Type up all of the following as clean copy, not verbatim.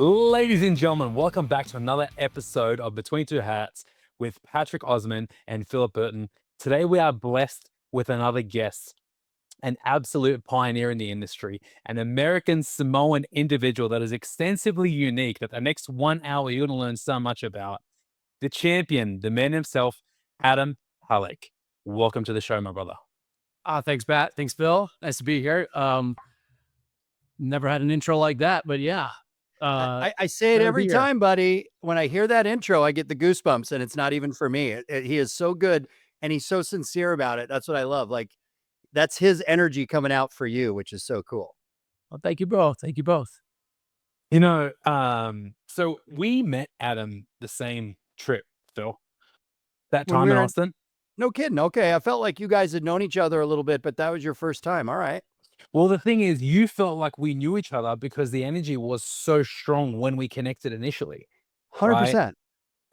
Ladies and gentlemen, welcome back to another episode of Between Two Hats with Patrick Osman and Phillip Burton. Today we are blessed with another guest, an absolute pioneer in the industry, an American Samoan individual that is extensively unique that the next 1 hour you're going to learn so much about. The champion, the man himself, Adam Haleck. Welcome to the show, my brother. Thanks, Pat. Thanks, Phil. Nice to be here. Never had an intro like that, but yeah. I say it every time, buddy. When I hear that intro, I get the goosebumps, and it's not even for me. He is so good, and he's so sincere about it. That's what I love. Like, that's his energy coming out for you, which is so cool. Well, thank you both. Thank you both. You know, so we met Adam the same trip, Phil. That time in Austin. No kidding. Okay. I felt like you guys had known each other a little bit, but that was your first time. All right. Well, the thing is, you felt like we knew each other because the energy was so strong when we connected initially. 100%.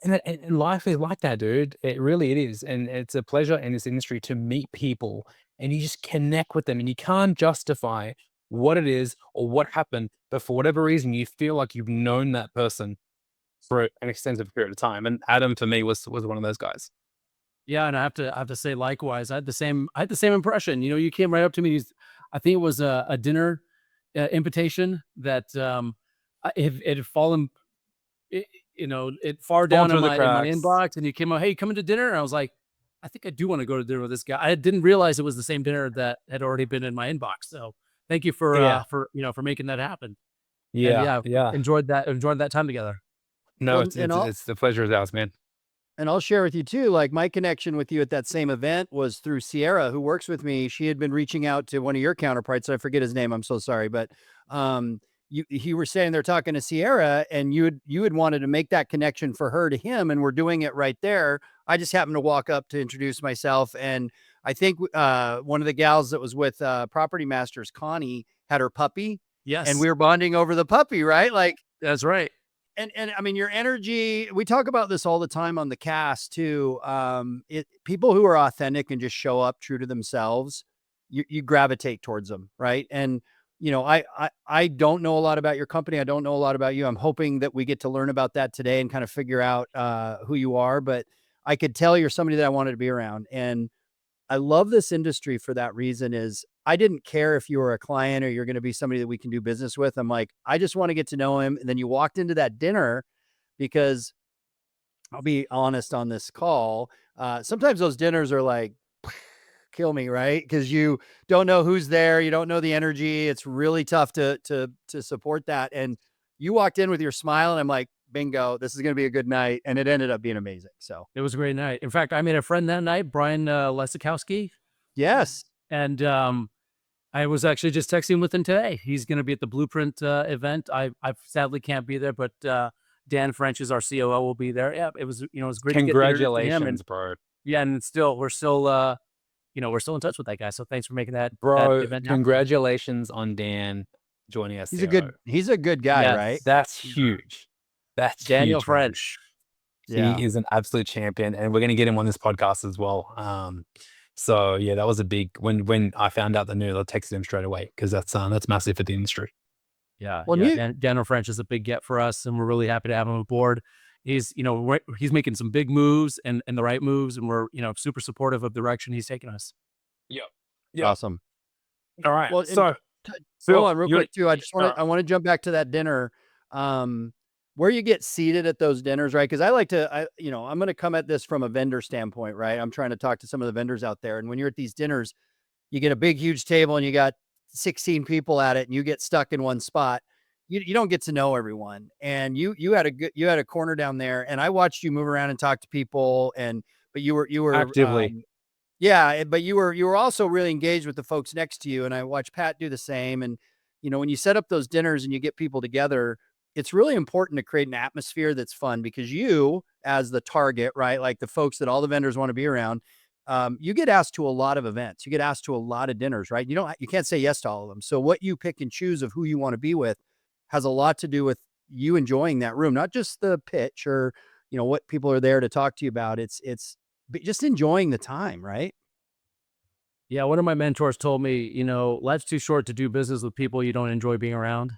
And life is like that, dude. It really is. And it's a pleasure in this industry to meet people and you just connect with them and you can't justify what it is or what happened, but for whatever reason, you feel like you've known that person for an extensive period of time. And Adam, for me, was one of those guys. Yeah, and I have to say likewise. I had the same impression. You know, you came right up to me. I think it was a dinner invitation that it had fallen, it far down in my inbox, and you came out, hey, coming to dinner? And I was like, I think I do want to go to dinner with this guy. I didn't realize it was the same dinner that had already been in my inbox. So thank you for making that happen. Yeah. Enjoyed that time together. No, it's the pleasure is ours, man. And I'll share with you too, like my connection with you at that same event was through Sierra, who works with me. She had been reaching out to one of your counterparts. I forget his name. I'm so sorry. But you were saying they're talking to Sierra and you had wanted to make that connection for her to him. And we're doing it right there. I just happened to walk up to introduce myself. And I think one of the gals that was with Property Masters, Connie, had her puppy. Yes. And we were bonding over the puppy, right? Like, that's right. And I mean, your energy, we talk about this all the time on the cast too. People who are authentic and just show up true to themselves, you gravitate towards them. Right. And, I don't know a lot about your company. I don't know a lot about you. I'm hoping that we get to learn about that today and kind of figure out who you are, but I could tell you're somebody that I wanted to be around. And I love this industry for that reason. Is I didn't care if you were a client or you're going to be somebody that we can do business with. I'm like, I just want to get to know him. And then you walked into that dinner because I'll be honest on this call. Sometimes those dinners are like, kill me, right? Because you don't know who's there. You don't know the energy. It's really tough to support that. And you walked in with your smile and I'm like, bingo, this is going to be a good night. And it ended up being amazing. So it was a great night. In fact, I made a friend that night, Brian Lesikowski. Yes. And I was actually just texting with him today. He's going to be at the Blueprint event. I sadly can't be there, but Dan French is our COO, will be there. Yeah, it was great. Congratulations, bro. Yeah, and we're still in touch with that guy. So thanks for making that, bro. That event congratulations on Dan joining us. He's a good guy, right? That's huge. That's Daniel huge, French. Yeah. He is an absolute champion, and we're going to get him on this podcast as well. So yeah, that was a big when I found out the news, I texted him straight away because that's massive for the industry. Yeah, Daniel French is a big get for us, and we're really happy to have him aboard. He's he's making some big moves and the right moves, and we're super supportive of the direction he's taking us. Yeah, awesome. All right, well, so hold on real quick too. I want to jump back to that dinner. Where you get seated at those dinners, right? Because I like to, I'm going to come at this from a vendor standpoint, right? I'm trying to talk to some of the vendors out there. And when you're at these dinners, you get a big, huge table and you got 16 people at it and you get stuck in one spot. You don't get to know everyone. And you had a corner down there and I watched you move around and talk to people. But you were actively. But you were also really engaged with the folks next to you. And I watched Pat do the same. And, when you set up those dinners and you get people together, it's really important to create an atmosphere that's fun because you, as the target, right? Like the folks that all the vendors want to be around, you get asked to a lot of events. You get asked to a lot of dinners, right? You can't say yes to all of them. So what you pick and choose of who you want to be with has a lot to do with you enjoying that room, not just the pitch or, what people are there to talk to you about. It's just enjoying the time, right? Yeah. One of my mentors told me, life's too short to do business with people you don't enjoy being around.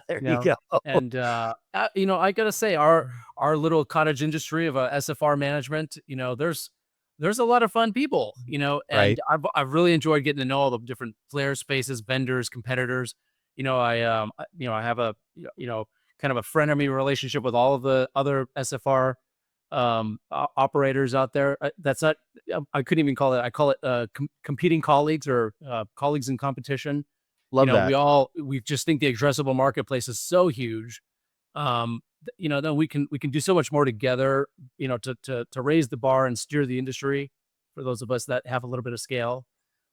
There You you know, go. and I gotta say, our little cottage industry of SFR management, there's a lot of fun people, and Right. I've really enjoyed getting to know all the different players, spaces, vendors, competitors. I have a kind of a frenemy relationship with all of the other SFR operators out there. That's not I couldn't even call it. I call it competing colleagues or colleagues in competition. Love that. We just think the addressable marketplace is so huge. Then we can do so much more together, to raise the bar and steer the industry for those of us that have a little bit of scale.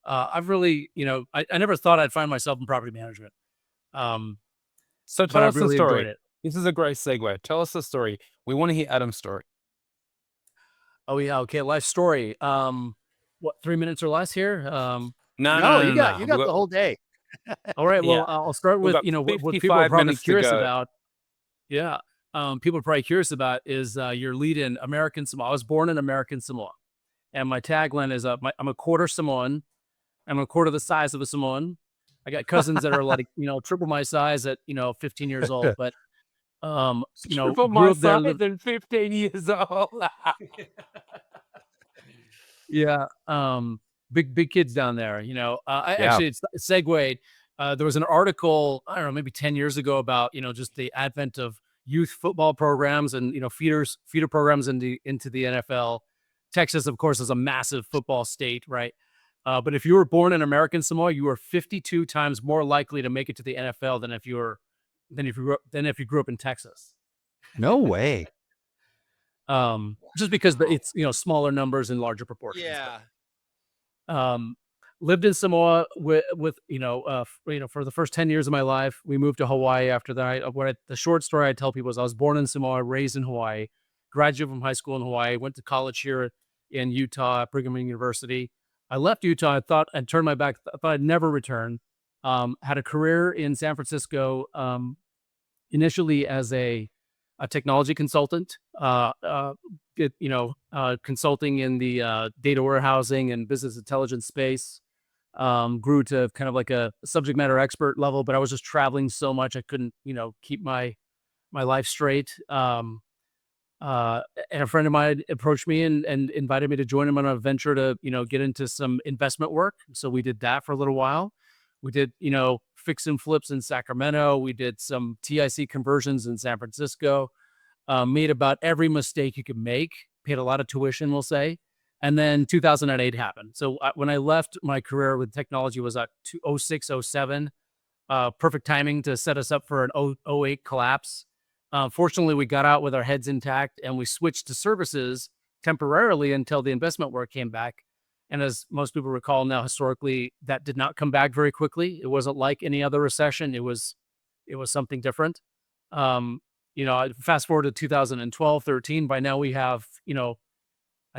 I've really, I never thought I'd find myself in property management. Um, So but tell I've us the really enjoyed story. it. This is a great segue. Tell us the story. We want to hear Adam's story. Oh yeah, okay, life story. What, 3 minutes or less here? No, No, no, you no, got no. you We got the got, whole day. All right, yeah, well, I'll start we've with, got what people are 55 probably minutes to curious go. about. Yeah. People are probably curious about is your lead in American Samoa. I was born in American Samoa, and my tagline is I'm a quarter Samoan. I'm a quarter the size of a Samoan. I got cousins that are like, triple my size at, 15 years old, but Triple my grew up there. size and 15 years old. Yeah. Big kids down there, I Yeah. actually, it's segued. There was an article, I don't know, maybe 10 years ago about, just the advent of youth football programs and, feeder programs into the NFL. Texas, of course, is a massive football state, right? But if you were born in American Samoa, you were 52 times more likely to make it to the NFL than if you grew up in Texas. No way. Just because it's, smaller numbers and larger proportions. Yeah. Um, Lived in Samoa for the first 10 years of my life. We moved to Hawaii after that. The short story I tell people is I was born in Samoa, raised in Hawaii, graduated from high school in Hawaii, went to college here in Utah at Brigham Young University. I left Utah. I thought I'd turn my back. I thought I'd never return. Had a career in San Francisco, initially as a technology consultant, consulting in the data warehousing and business intelligence space. Grew to kind of like a subject matter expert level, but I was just traveling so much I couldn't, keep my life straight. And a friend of mine approached me and invited me to join him on a venture to, get into some investment work. So we did that for a little while. We did, fix and flips in Sacramento. We did some TIC conversions in San Francisco. Made about every mistake you could make. Paid a lot of tuition, we'll say. And then 2008 happened. So when I left my career with technology was at 06, 07. Perfect timing to set us up for an 08 collapse. Fortunately, we got out with our heads intact and we switched to services temporarily until the investment work came back. And as most people recall now, historically, that did not come back very quickly. It wasn't like any other recession. It was something different. Fast forward to 2012, 13. By now we have, I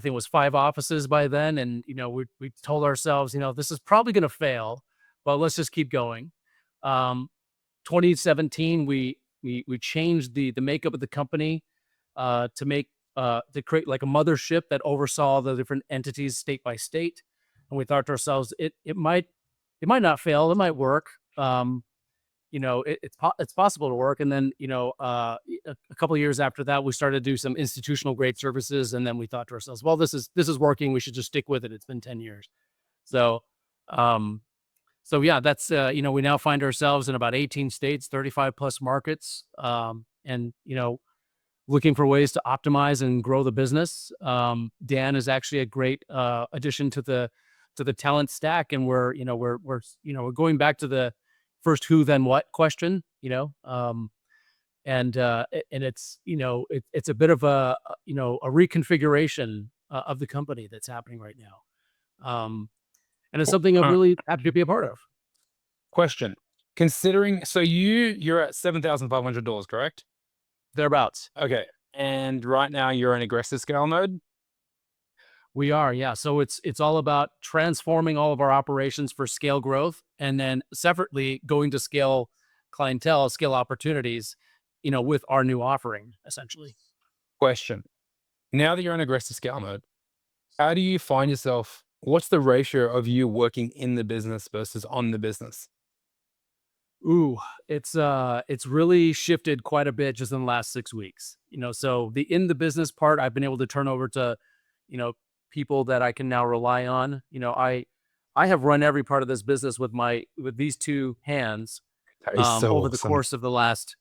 think it was 5 offices by then. And, we told ourselves, this is probably going to fail, but let's just keep going. 2017, we changed the makeup of the company to create like a mothership that oversaw the different entities state by state. And we thought to ourselves, it might not fail. It might work. It's possible to work. And then, a couple of years after that, we started to do some institutional grade services. And then we thought to ourselves, well, this is working. We should just stick with it. It's been 10 years. So yeah, that's, we now find ourselves in about 18 states, 35 plus markets, and, looking for ways to optimize and grow the business. Dan is actually a great addition to the talent stack. And we're going back to the first who, then what question, and it's, it's a bit of a reconfiguration of the company that's happening right now. And it's something I'm really happy to be a part of. Question. Considering, so you're at $7,500, correct? Thereabouts. Okay. And right now you're in aggressive scale mode? We are, yeah. So it's all about transforming all of our operations for scale growth, and then separately going to scale clientele, scale opportunities, with our new offering, essentially. Question. Now that you're in aggressive scale mode, how do you find yourself? What's the ratio of you working in the business versus on the business? Ooh, it's really shifted quite a bit just in the last 6 weeks. So in the business part, I've been able to turn over to, you know, people that I can now rely on. I have run every part of this business with these two hands That is so over the awesome. course of the last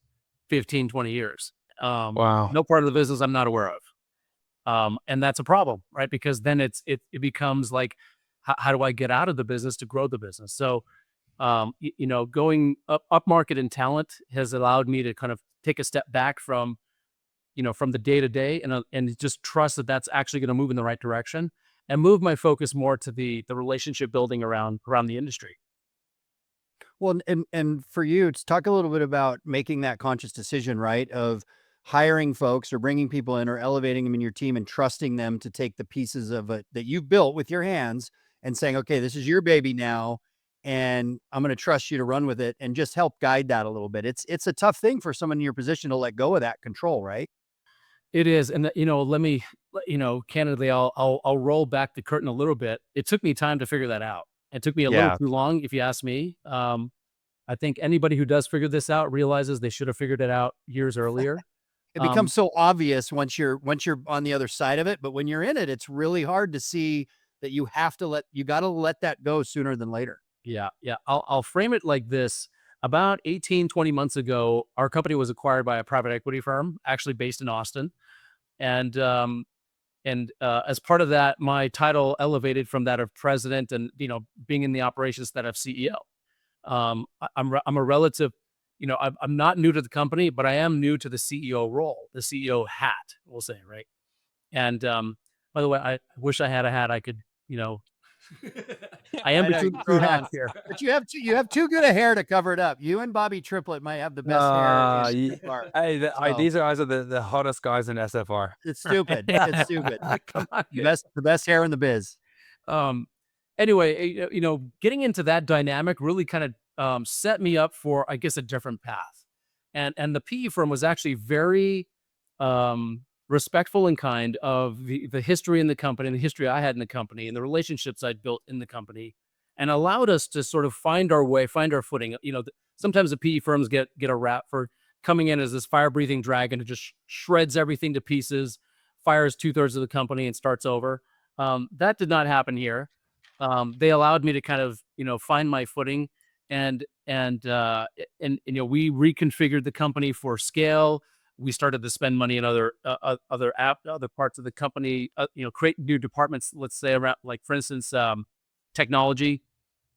15, 20 years. Wow. No part of the business I'm not aware of. And that's a problem, right? Because then it becomes like, how do I get out of the business to grow the business? So going up market in talent has allowed me to kind of take a step back from the day to day and just trust that that's actually going to move in the right direction and move my focus more to the relationship building around the industry. Well, and for you, to talk a little bit about making that conscious decision, right? Of hiring folks or bringing people in or elevating them in your team and trusting them to take the pieces of it that you've built with your hands and saying, okay, this is your baby now, and I'm going to trust you to run with it and just help guide that a little bit. It's a tough thing for someone in your position to let go of that control, right? It is, and candidly, I'll roll back the curtain a little bit. It took me time to figure that out. It took me a little Yeah. too long, if you ask me. I think anybody who does figure this out realizes they should have figured it out years earlier. It Um, becomes so obvious once you're on the other side of it, but when you're in it, it's really hard to see that you got to let that go sooner than later. Yeah, yeah. I'll frame it like this. About 18, 20 months ago, our company was acquired by a private equity firm, actually based in Austin. And as part of that, my title elevated from that of president and, being in the operations that of CEO. I'm a relative, I'm not new to the company, but I am new to the CEO role, the CEO hat, we'll say, right? And by the way, I wish I had a hat I could, you know, I am I know between you the throw two it hats on, here. but you have too good a hair to cover it up. You and Bobby Triplet might have the best hair in SFR. Hey, So these guys are the hottest guys in SFR. it's stupid. It's stupid. Come on. The best hair in the biz. Um, anyway, getting into that dynamic really kind of set me up for, I guess, a different path. And the PE firm was actually very respectful and kind of the history in the company and the history I had in the company and the relationships I'd built in the company, and allowed us to sort of find our way, find our footing. Sometimes the PE firms get a rap for coming in as this fire breathing dragon who just shreds everything to pieces, fires 2/3 of the company, and starts over. That did not happen here. They allowed me to kind of, find my footing, and we reconfigured the company for scale. We started to spend money in other parts of the company, create new departments, let's say around, like, for instance, technology.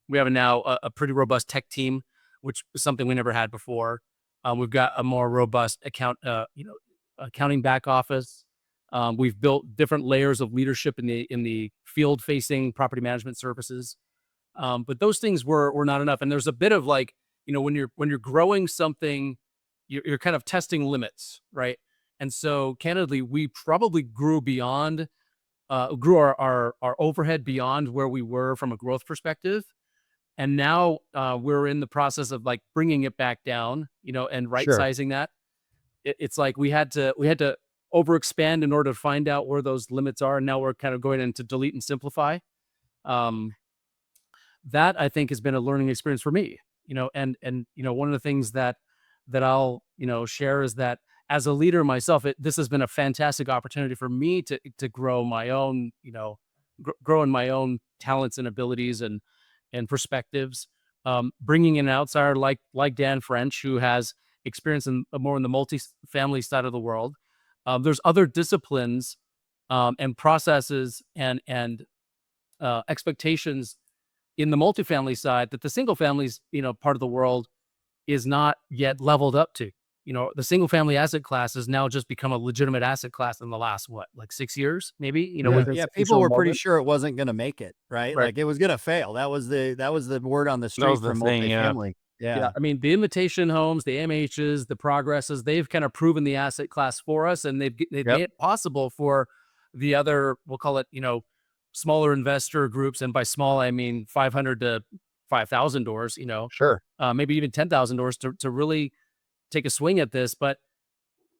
We have now a pretty robust tech team, which is something we never had before. We've got a more robust accounting back office. We've built different layers of leadership in the field facing property management services. But those things were not enough. And there's a bit of, like, when you're growing something, you're kind of testing limits, right? And so candidly, we probably grew our overhead beyond where we were from a growth perspective. And now we're in the process of, like, bringing it back down, and right Sure. sizing that. It's like we had to overexpand in order to find out where those limits are. And now we're kind of going into delete and simplify. Um, that, I think, has been a learning experience for me. And one of the things that I'll share is that, as a leader myself, this has been a fantastic opportunity for me to grow my own, grow in my own talents and abilities and perspectives. Bringing in an outsider like Dan French, who has experience more in the multi-family side of the world. There's other disciplines and processes and expectations in the multifamily side that the single families, part of the world is not yet leveled up to. The single family asset class has now just become a legitimate asset class in the last, what, like 6 years, maybe, Yeah. with Yeah. People institutional were pretty involvement. sure it wasn't going to make it, right? Right. Like it was going to fail. That was the word on the That was street the from thing, yeah. multifamily. Yeah. Yeah. I mean, the Invitation Homes, the MHs, the Progresses, they've kind of proven the asset class for us, and they've Yep. made it possible for the other, we'll call it, smaller investor groups. And by small, I mean 500 to 5,000 doors, Sure. maybe even 10,000 doors to really take a swing at this. But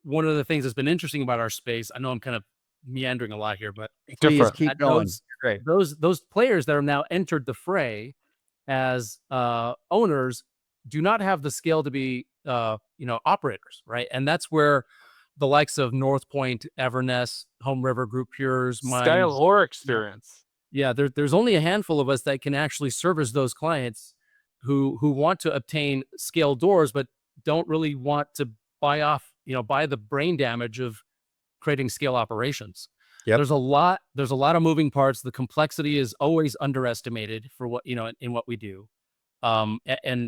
one of the things that's been interesting about our space, I know I'm kind of meandering a lot here, but Please Different. keep that going. Great. those players that have now entered the fray as owners do not have the scale to be, operators, right? And that's where the likes of Northpoint, Evernest, Home River Group, Pures, Scale Mines. or experience. Yeah, there's only a handful of us that can actually service those clients who want to obtain scale doors, but don't really want to buy the brain damage of creating scale operations. Yep. There's a lot of moving parts. The complexity is always underestimated for what, in what we do. And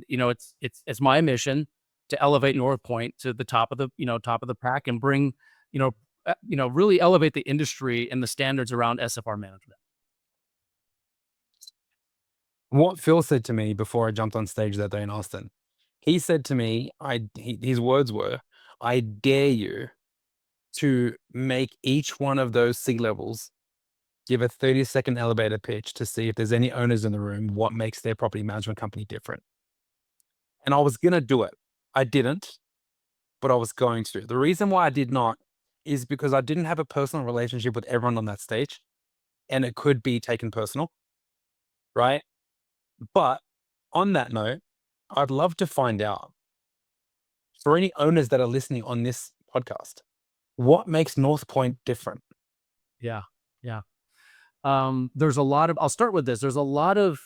it's my mission to elevate Northpoint to the top of the pack and bring, really elevate the industry and the standards around SFR management. What Phil said to me before I jumped on stage that day in Austin, he said to me, his words were, "I dare you to make each one of those C-levels give a 30-second elevator pitch to see if there's any owners in the room, what makes their property management company different." And I was going to do it. I didn't, but I was going to. The reason why I did not is because I didn't have a personal relationship with everyone on that stage, and it could be taken personal, right? But on that note, I'd love to find out, for any owners that are listening on this podcast, what makes Northpoint different? Yeah. I'll start with this. There's a lot of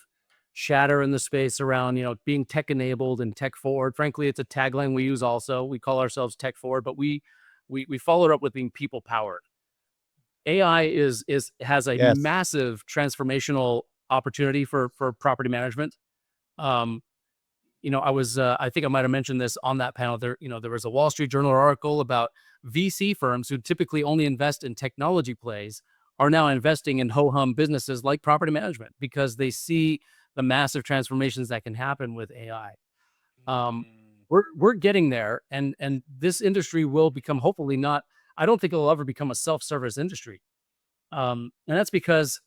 chatter in the space around, being tech enabled and tech forward. Frankly, it's a tagline we use also. We call ourselves tech forward, but we follow it up with being people powered. AI has a Yes. massive transformational opportunity for property management. I think I might have mentioned this on that panel. There was a Wall Street Journal article about VC firms who typically only invest in technology plays are now investing in ho-hum businesses like property management because they see the massive transformations that can happen with AI. We're getting there, and this industry will become, hopefully not, I don't think it'll ever become a self-service industry. And that's because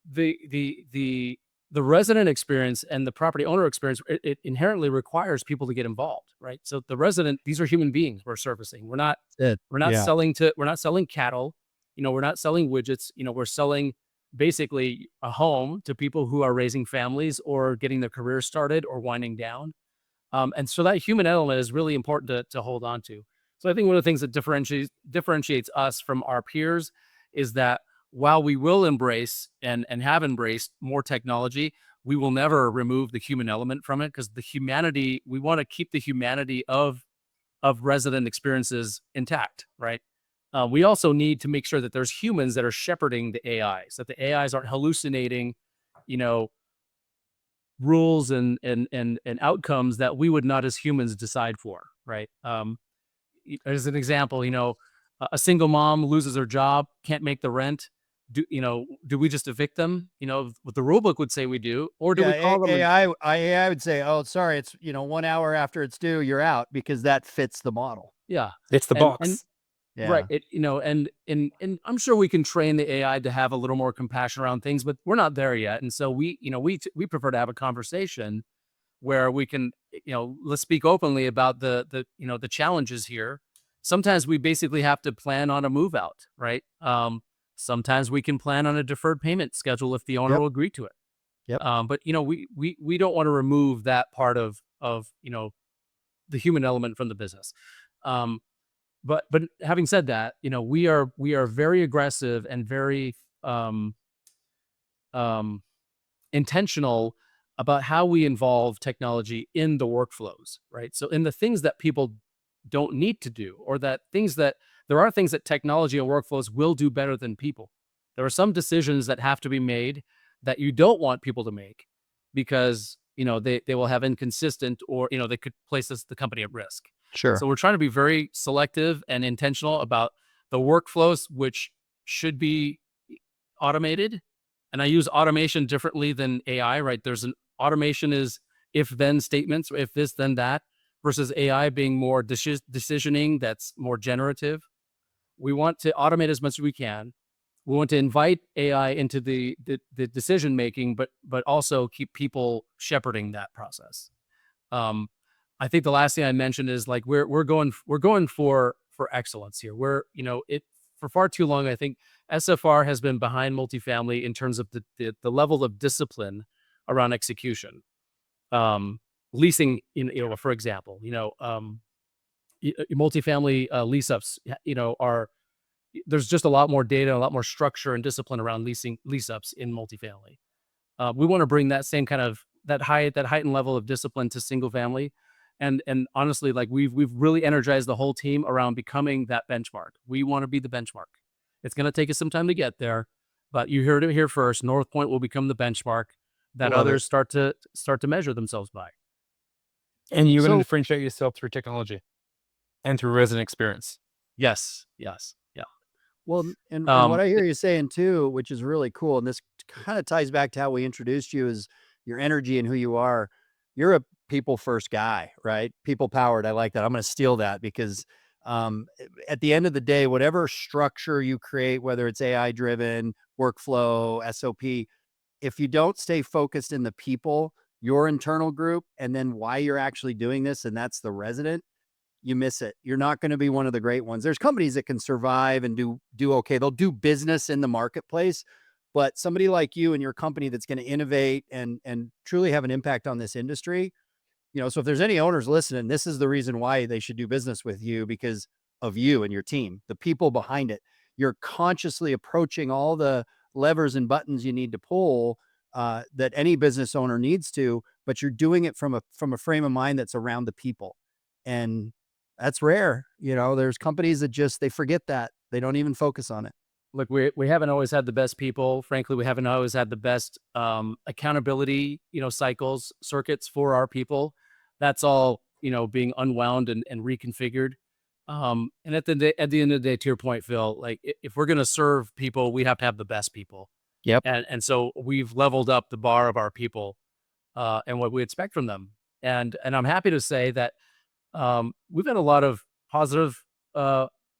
the resident experience and the property owner experience, it inherently requires people to get involved, right? So the resident, these are human beings we're servicing. We're not Yeah. selling cattle, we're not selling widgets, we're selling basically a home to people who are raising families or getting their careers started or winding down. And so that human element is really important to hold on to. So I think one of the things that differentiates us from our peers is that while we will embrace and have embraced more technology, we will never remove the human element from it, because we want to keep the humanity of resident experiences intact, right? We also need to make sure that there's humans that are shepherding the AIs, that the AIs aren't hallucinating, rules and outcomes that we would not as humans decide for, right? As an example, a single mom loses her job, can't make the rent. Do we just evict them? What the rule book would say we do, or do we call them? AI would say, "Oh, sorry, it's 1 hour after it's due, you're out," because that fits the model. Yeah, It's the box. Yeah. right. And I'm sure we can train the AI to have a little more compassion around things, but we're not there yet. And so we prefer to have a conversation where we can, let's speak openly about the challenges here. Sometimes we basically have to plan on a move out, right? Sometimes we can plan on a deferred payment schedule if the owner Yep. will agree to it. Yep. But we don't want to remove that part of the human element from the business. But having said that, we are very aggressive and very intentional about how we involve technology in the workflows, right? So in the things that people don't need to do, or there are things that technology and workflows will do better than people. There are some decisions that have to be made that you don't want people to make because, they will have inconsistent, or, they could place the company at risk. Sure. So we're trying to be very selective and intentional about the workflows, which should be automated. And I use automation differently than AI, right? Automation is if then statements, if this, then that, versus AI being more decisioning, that's more generative. We want to automate as much as we can. We want to invite AI into the decision making, but also keep people shepherding that process. I think the last thing I mentioned is like we're going for excellence here. For far too long, I think SFR has been behind multifamily in terms of the level of discipline around execution. leasing, for example, multifamily lease ups, there's just a lot more data, a lot more structure and discipline around lease ups in multifamily. We want to bring that same kind of that heightened level of discipline to single family, and honestly, like we've really energized the whole team around becoming that benchmark. We want to be the benchmark. It's going to take us some time to get there, but you heard it here first. Northpoint will become the benchmark that Love it. others start to measure themselves by. And you're going So- to differentiate yourself through technology and through resident experience. Yes. Yeah. Well, and Um, what I hear you saying too, which is really cool, and this kind of ties back to how we introduced you, is your energy and who you are. You're a people first guy, right? People powered. I like that. I'm going to steal that because at the end of the day, whatever structure you create, whether it's AI driven, workflow, SOP, if you don't stay focused in the people, your internal group, and then why you're actually doing this, and that's the resident, you miss it. You're not going to be one of the great ones. There's companies that can survive and do okay. They'll do business in the marketplace, but somebody like you and your company that's going to innovate and truly have an impact on this industry, so if there's any owners listening, this is the reason why they should do business with you, because of you and your team, the people behind it. You're consciously approaching all the levers and buttons you need to pull that any business owner needs to, but you're doing it from a frame of mind that's around the people. And that's rare. There's companies that they forget that. They don't even focus on it. Look, we haven't always had the best people. Frankly, we haven't always had the best accountability, circuits for our people. That's all, being unwound and reconfigured. And at the end of the day, to your point, Phil, like if we're going to serve people, we have to have the best people. Yep. And so we've leveled up the bar of our people and what we expect from them. And I'm happy to say that we've had a lot of positive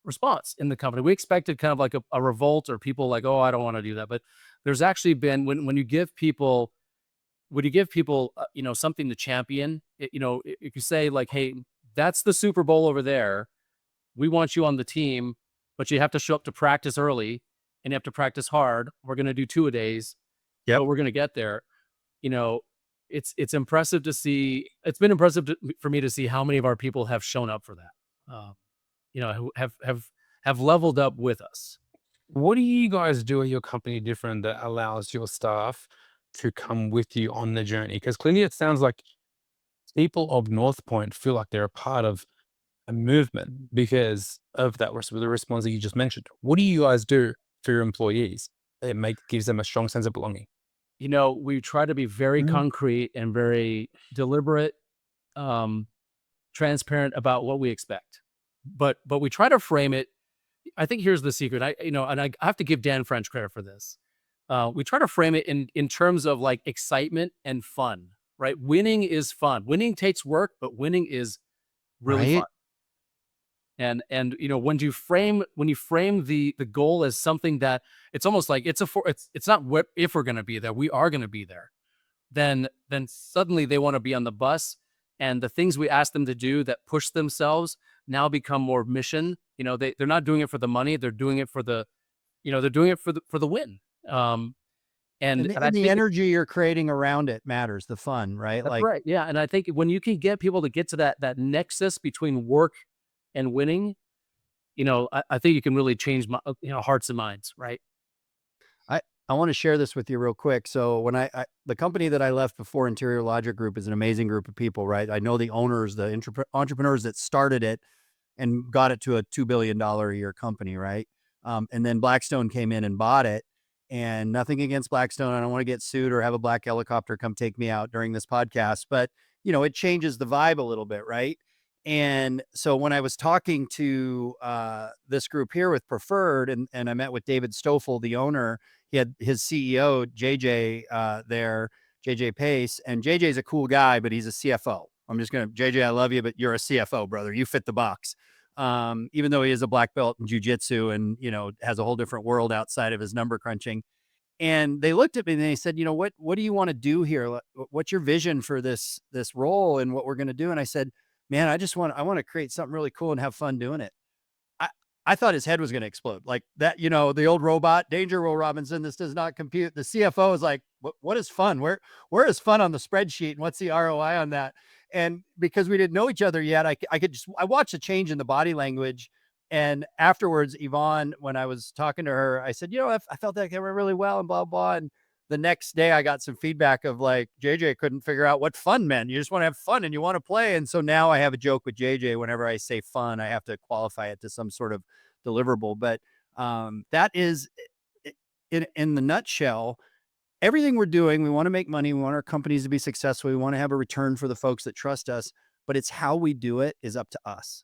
response in the company. We expected kind of like a revolt or people like, oh, I don't want to do that. But there's actually been when you give people something to champion, if you say like, hey, that's the Super Bowl over there. We want you on the team, but you have to show up to practice early and you have to practice hard. We're going to do 2-a-days. Yep. But we're going to get there. It's impressive to see. It's been impressive for me to see how many of our people have shown up for that. Who have leveled up with us. What do you guys do at your company different that allows your staff to come with you on the journey? Because clearly it sounds like people of Northpoint feel like they're a part of a movement because of that the response that you just mentioned. What do you guys do for your employees that gives them a strong sense of belonging? We try to be very concrete and very deliberate, transparent about what we expect. But we try to frame it. I think here's the secret. I have to give Dan French credit for this. We try to frame it in terms of like excitement and fun, right? Winning is fun. Winning takes work, but winning is really Right. fun. And when you frame the goal as something that it's almost like it's not if we're going to be there, we are going to be there. Then suddenly they want to be on the bus, and the things we ask them to do that push themselves now become more mission. They're not doing it for the money; they're doing it for the win. And I the think energy you're creating around it matters. The fun, right? that's right. Yeah, and I think when you can get people to get to that nexus between work and winning, I think you can really change hearts and minds, right? I want to share this with you real quick. So when the company that I left before, Interior Logic Group, is an amazing group of people, right? I know the owners, the entrepreneurs that started it and got it to a $2 billion a year company, right? And then Blackstone came in and bought it. And nothing against Blackstone. I don't want to get sued or have a black helicopter come take me out during this podcast, but it changes the vibe a little bit, right? And so when I was talking to this group here with Preferred, and I met with David Stoffel, the owner, he had his CEO, JJ, there, JJ Pace. And JJ's a cool guy, but he's a CFO. JJ, I love you, but you're a CFO, brother. You fit the box. Even though he is a black belt in jujitsu and, has a whole different world outside of his number crunching. And they looked at me and they said, what do you want to do here? What's your vision for this role and what we're going to do? And I said, man, I want to create something really cool and have fun doing it. I thought his head was going to explode like that. The old robot, Danger Will Robinson, this does not compute. The CFO is like, what is fun? Where is fun on the spreadsheet? And what's the ROI on that? And because we didn't know each other yet, I watched a change in the body language. And afterwards, Yvonne, when I was talking to her, I said, I felt like they were really well and blah, blah. And the next day I got some feedback of like, JJ couldn't figure out what fun meant. You just want to have fun and you want to play. And so now I have a joke with JJ. Whenever I say fun, I have to qualify it to some sort of deliverable. But that is in the nutshell, everything we're doing. We want to make money. We want our companies to be successful. We want to have a return for the folks that trust us, but it's how we do it is up to us.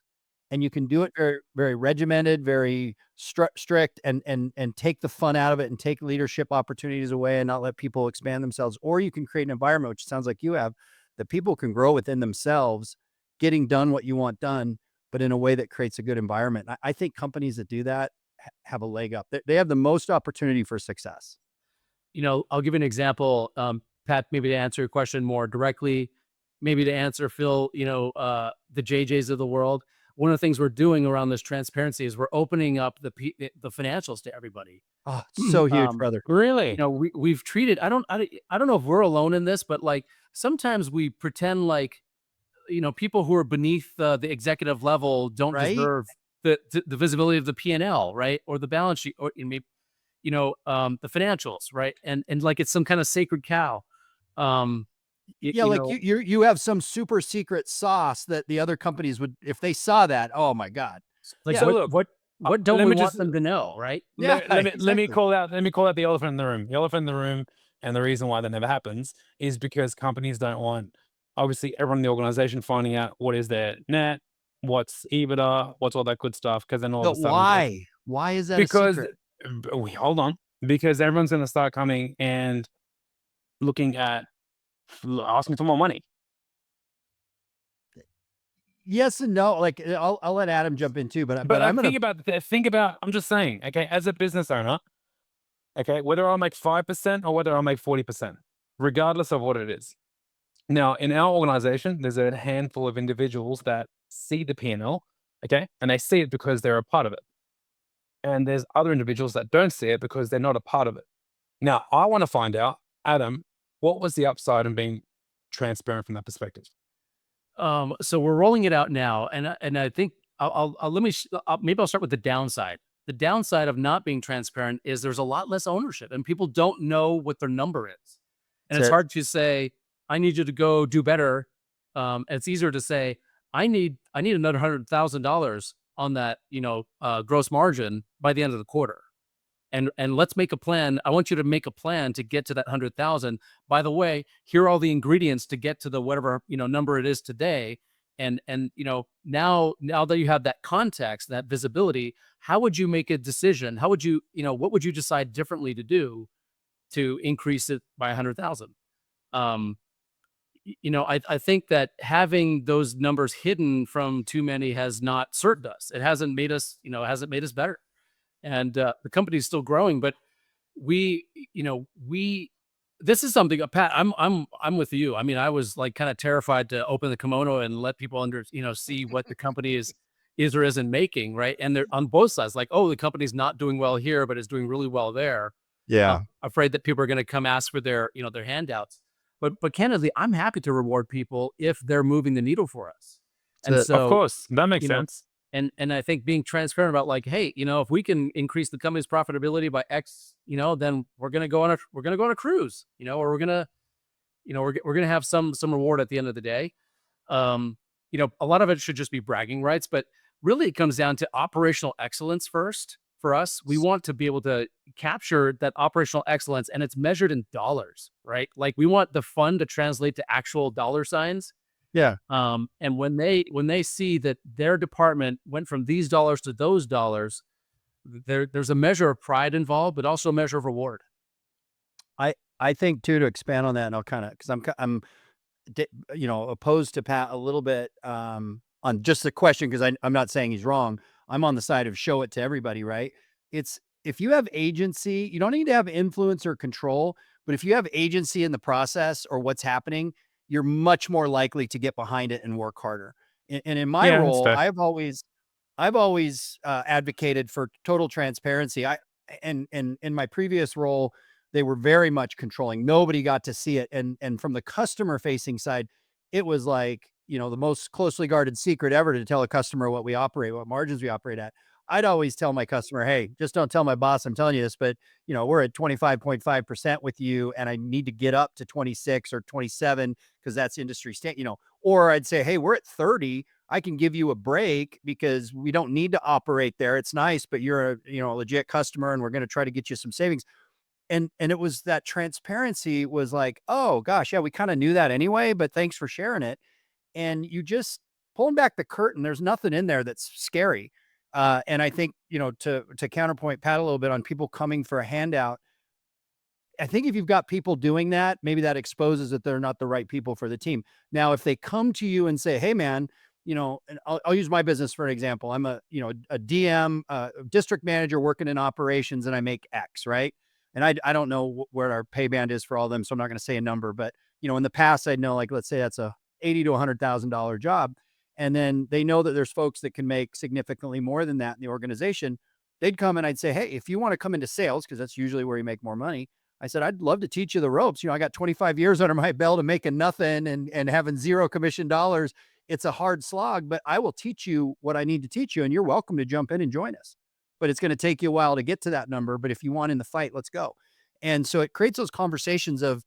And you can do it very, very regimented, very strict, and take the fun out of it and take leadership opportunities away and not let people expand themselves. Or you can create an environment, which sounds like you have, that people can grow within themselves, getting done what you want done, but in a way that creates a good environment. I think companies that do that have a leg up. They have the most opportunity for success. I'll give you an example, Pat, maybe to answer your question more directly, maybe to answer Phil, the JJs of the world. One of the things we're doing around this transparency is we're opening up the financials to everybody. Oh, so huge, brother. Really? We've treated, I don't know if we're alone in this, but like sometimes we pretend like, people who are beneath the executive level don't deserve the visibility of the P&L, right? Or the balance sheet, or maybe, the financials, right? And like it's some kind of sacred cow. You have some super secret sauce that the other companies would, if they saw that, oh my God. Like, so what don't we want them to know, right? Yeah. Let me call out the elephant in the room. The elephant in the room, and the reason why that never happens is because companies don't want, obviously, everyone in the organization finding out what is their net, what's EBITDA, what's all that good stuff. Because then all of a sudden, why is that? Because a secret? Hold on, because everyone's going to start coming and looking at asking for more money. Yes and no. Like I'll let Adam jump in too, but I'm gonna think about. I'm just saying, okay, as a business owner, okay, whether I make 5% or whether I make 40%, regardless of what it is. Now, in our organization, there's a handful of individuals that see the P&L, okay, and they see it because they're a part of it. And there's other individuals that don't see it because they're not a part of it. Now, I want to find out, Adam, what was the upside in being transparent from that perspective? So we're rolling it out now, and I think maybe I'll start with the downside. The downside of not being transparent is there's a lot less ownership, and people don't know what their number is, and it's hard to say, I need you to go do better. It's easier to say, I need another $100,000 on that, gross margin by the end of the quarter. And let's make a plan. I want you to make a plan to get to that 100,000. By the way, here are all the ingredients to get to the whatever, number it is today. And now that you have that context, that visibility, how would you make a decision? How would you, what would you decide differently to do to increase it by 100,000? I think that having those numbers hidden from too many has not served us. It hasn't made us, better. And the company is still growing, but this is something, Pat, I'm with you. I mean, I was like kind of terrified to open the kimono and let people see what the company is or isn't making, right? And they're on both sides, like, oh, the company's not doing well here, but it's doing really well there. Yeah. Afraid that people are going to come ask for their handouts. But candidly, I'm happy to reward people if they're moving the needle for us. And so, of course, that makes sense. And I think being transparent about like, hey, if we can increase the company's profitability by X, then we're gonna go on a cruise, or we're gonna have some reward at the end of the day. A lot of it should just be bragging rights, but really it comes down to operational excellence first. For us, we want to be able to capture that operational excellence, and it's measured in dollars, right? Like we want the fund to translate to actual dollar signs. Yeah. And when they see that their department went from these dollars to those dollars, there's a measure of pride involved, but also a measure of reward. I think too, to expand on that, and I'll kind of, because I'm opposed to Pat a little bit on just the question, because I'm not saying he's wrong. I'm on the side of show it to everybody, right? It's, if you have agency, you don't need to have influence or control, but if you have agency in the process or what's happening, you're much more likely to get behind it and work harder. And in my role, I've always advocated for total transparency. And in my previous role, they were very much controlling. Nobody got to see it. And from the customer facing side, it was like, the most closely guarded secret ever to tell a customer what we operate, what margins we operate at. I'd always tell my customer, hey, just don't tell my boss I'm telling you this, but we're at 25.5% with you and I need to get up to 26 or 27 because that's industry standard, or I'd say, hey, we're at 30. I can give you a break because we don't need to operate there. It's nice, but you're a legit customer and we're going to try to get you some savings. And it was that transparency was like, oh gosh, yeah, we kind of knew that anyway, but thanks for sharing it. And you just pulling back the curtain, there's nothing in there that's scary. And I think, to counterpoint Pat a little bit on people coming for a handout, I think if you've got people doing that, maybe that exposes that they're not the right people for the team. Now, if they come to you and say, hey man, and I'll use my business for an example. I'm a DM, district manager working in operations and I make X, right? And I don't know where our pay band is for all of them. So I'm not going to say a number, but in the past I'd know, like, let's say that's a $80,000 to $100,000 job. And then they know that there's folks that can make significantly more than that in the organization. They'd come and I'd say, hey, if you want to come into sales, because that's usually where you make more money. I said, I'd love to teach you the ropes. I got 25 years under my belt of making nothing and having zero commission dollars. It's a hard slog, but I will teach you what I need to teach you. And you're welcome to jump in and join us. But it's going to take you a while to get to that number. But if you want in the fight, let's go. And so it creates those conversations of,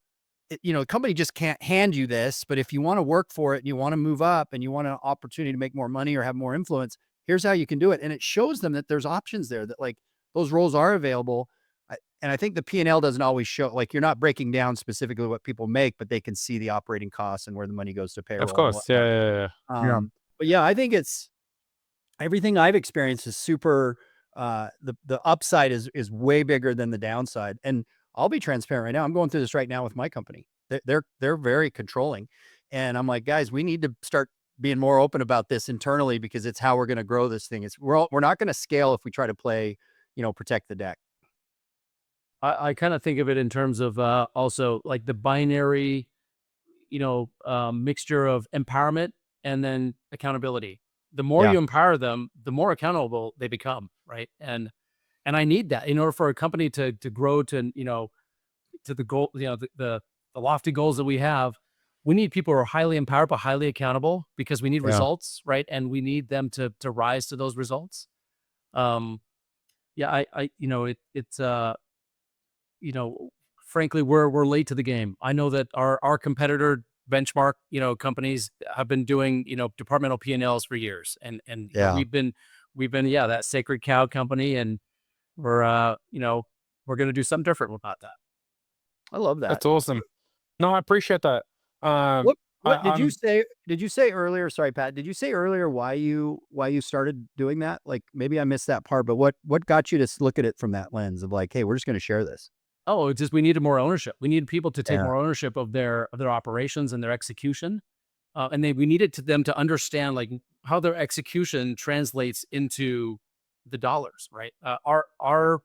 the company just can't hand you this, but if you want to work for it and you want to move up and you want an opportunity to make more money or have more influence, here's how you can do it. And it shows them that there's options there, that like those roles are available. And I think the P&L doesn't always show, like you're not breaking down specifically what people make, but they can see the operating costs and where the money goes to payroll. Of course. Yeah. But yeah, I think it's everything I've experienced is super, the upside is way bigger than the downside. And I'll be transparent right now. I'm going through this right now with my company. They're very controlling. And I'm like, guys, we need to start being more open about this internally because it's how we're going to grow this thing. We're not going to scale if we try to play, protect the deck. I kind of think of it in terms of also like the binary, mixture of empowerment and then accountability. The more you empower them, the more accountable they become, right? And I need that in order for a company to grow to to the goal, the lofty goals that we have. We need people who are highly empowered but highly accountable because we need results, right? And we need them to rise to those results. Frankly, we're late to the game. I know that our competitor benchmark, companies have been doing, departmental P&Ls for years, and we've been that sacred cow company, and we're going to do something different about that. I love that. That's awesome. No, I appreciate that. What did you say? Did you say earlier? Sorry, Pat. Did you say earlier why you started doing that? Like maybe I missed that part, but what got you to look at it from that lens of like, hey, we're just going to share this? Oh, it's just we needed more ownership. We needed people to take more ownership of their operations and their execution, and we needed them to understand like how their execution translates into the dollars. Right? Our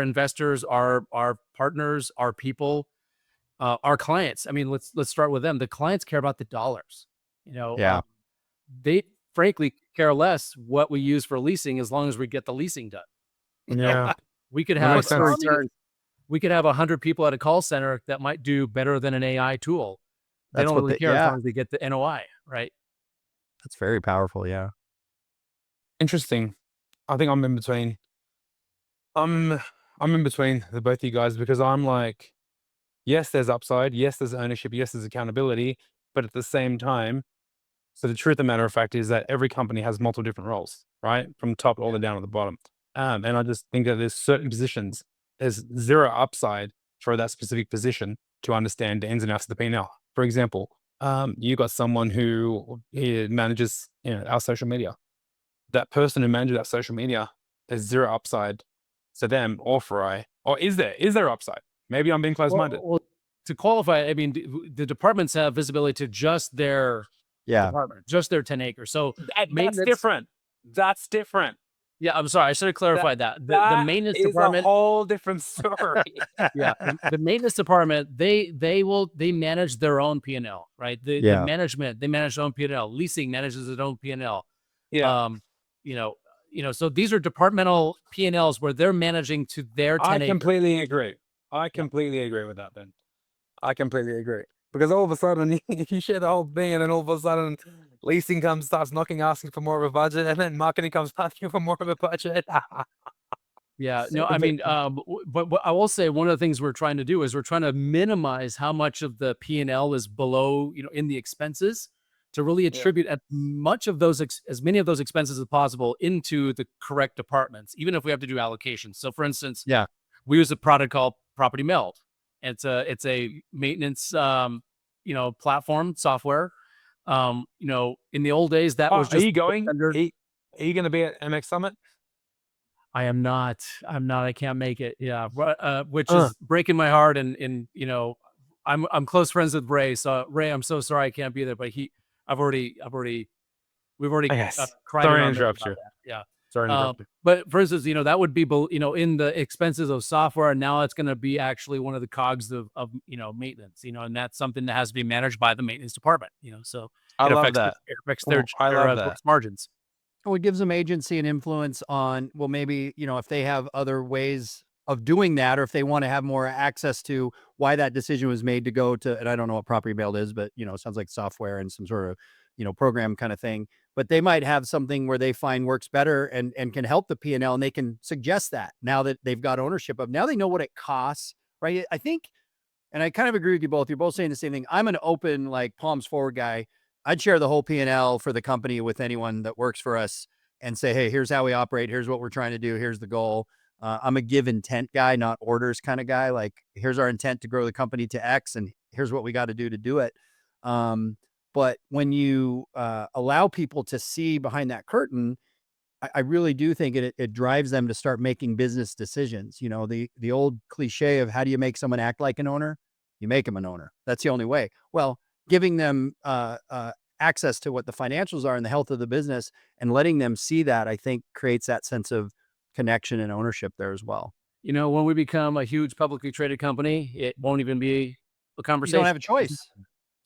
investors, our partners, our people, our clients. I mean, let's start with them. The clients care about the dollars. They frankly care less what we use for leasing as long as we get the leasing done. Yeah, we could have 100 people at a call center that might do better than an AI tool. They don't really care as long as they get the NOI, right? That's very powerful. Yeah. Interesting. I think I'm in between. I'm in between the both of you guys because I'm like, yes, there's upside. Yes, there's ownership. Yes, there's accountability. But at the same time, so the truth of the matter of fact is that every company has multiple different roles, right? From top all the way down to the bottom. And I just think that there's certain positions, there's zero upside for that specific position to understand the ins and outs of the P&L. For example, you got someone who manages our social media. That person who manages our social media, there's zero upside to them or for I. Or is there upside? Maybe I'm being closed-minded. Well, to qualify, I mean, the departments have visibility to just their department, just their 10 acres. So that's different. That's different. Yeah, I'm sorry. I should have clarified that. The maintenance department is a whole different story. The maintenance department, they manage their own P&L, right? The management, they manage their own P&L. Leasing manages their own P&L. Yeah. So these are departmental P&Ls where they're managing to their 10 acres. I completely agree with that, Ben. I completely agree. because all of a sudden you share the whole thing, and then all of a sudden leasing starts knocking, asking for more of a budget, and then marketing comes asking for more of a budget. Yeah, no, I But mean, but I will say one of the things we're trying to do is we're trying to minimize how much of the P&L is below, in the expenses, to really yeah. attribute as much of those as many of those expenses as possible into the correct departments, even if we have to do allocations. So, for instance, Yeah. we use a product called Property Meld. It's a maintenance platform software. In the old days that was Are just you going? vendor. Are you going to be at MX Summit? I am not. I'm not. I can't make it. Yeah, which Uh. is breaking my heart. And I'm close friends with Ray. So Ray, I'm so sorry I can't be there. But we've already Yes. cried Sorry to around interrupt about you. that. Yeah. Sorry to interrupt you. But for instance, that would be, in the expenses of software, and now it's going to be actually one of the cogs of maintenance, and that's something that has to be managed by the maintenance department, so I it love affects that. it affects their, I their love that. gross margins. Well, it gives them agency and influence on, well, maybe, if they have other ways of doing that, or if they want to have more access to why that decision was made to go to, and I don't know what Property Build is, but, it sounds like software and some sort of, program kind of thing, but they might have something where they find works better and can help the P&L, and they can suggest that now that they've got ownership of, now they know what it costs, right? I think, and I kind of agree with you both. You're both saying the same thing. I'm an open, like, palms forward guy. I'd share the whole P&L for the company with anyone that works for us and say, hey, here's how we operate. Here's what we're trying to do. Here's the goal. I'm a give intent guy, not orders kind of guy. Like, here's our intent to grow the company to X, and here's what we got to do it. But when you allow people to see behind that curtain, I really do think it drives them to start making business decisions. The old cliche of how do you make someone act like an owner? You make them an owner. That's the only way. Well, giving them access to what the financials are and the health of the business and letting them see that, I think, creates that sense of connection and ownership there as well. When we become a huge publicly traded company, it won't even be a You conversation. don't have a choice.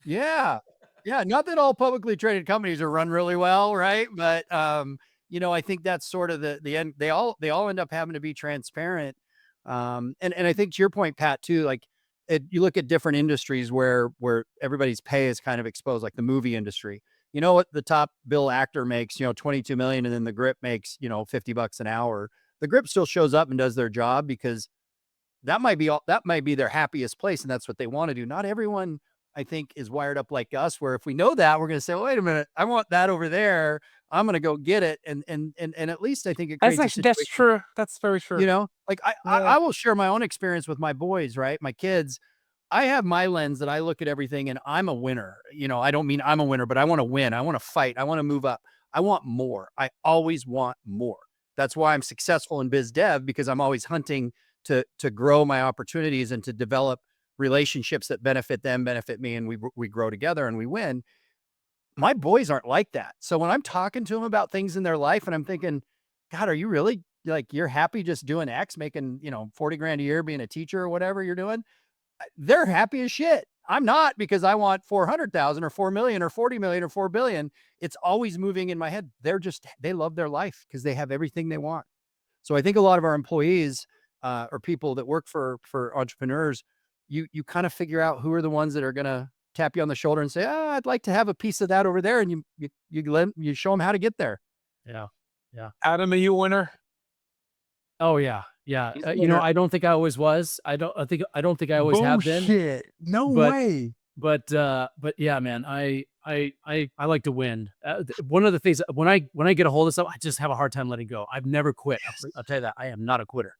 Yeah. Yeah. Not that all publicly traded companies are run really well, right? But I think that's sort of the end. They all end up having to be transparent. And I think to your point, Pat, too, like, you look at different industries where everybody's pay is kind of exposed, like the movie industry. You know what the top bill actor makes, 22 million, and then the grip makes, $50 an hour. The grip still shows up and does their job because that might be their happiest place, and that's what they want to do. Not everyone, I think, is wired up like us, where if we know that, we're going to say, well, wait a minute, I want that over there. I'm going to go get it. And at least I think it creates That's true. That's very true. like I will share my own experience with my boys, right? My kids. I have my lens that I look at everything, and I'm a winner. I don't mean I'm a winner, but I want to win. I want to fight. I want to move up. I want more. I always want more. That's why I'm successful in biz dev, because I'm always hunting to grow my opportunities and to develop relationships that benefit them, benefit me, and we grow together and we win. My boys aren't like that. So when I'm talking to them about things in their life and I'm thinking, God, are you really, like, you're happy just doing X, making, 40 grand a year, being a teacher or whatever you're doing? They're happy as shit. I'm not, because I want 400,000 or 4 million or 40 million or 4 billion. It's always moving in my head. They love their life because they have everything they want. So I think a lot of our employees or people that work for entrepreneurs, you kind of figure out who are the ones that are going to tap you on the shoulder and say, I'd like to have a piece of that over there. And you show them how to get there. Yeah. Yeah. Adam, are you a winner? Oh yeah. Yeah. He's a winner. I don't think I always was. I don't think I always have been. Bullshit. No But- way. But yeah, man, I like to win. One of the things when I get a hold of something, I just have a hard time letting go. I've never quit. I'll tell you that. I am not a quitter.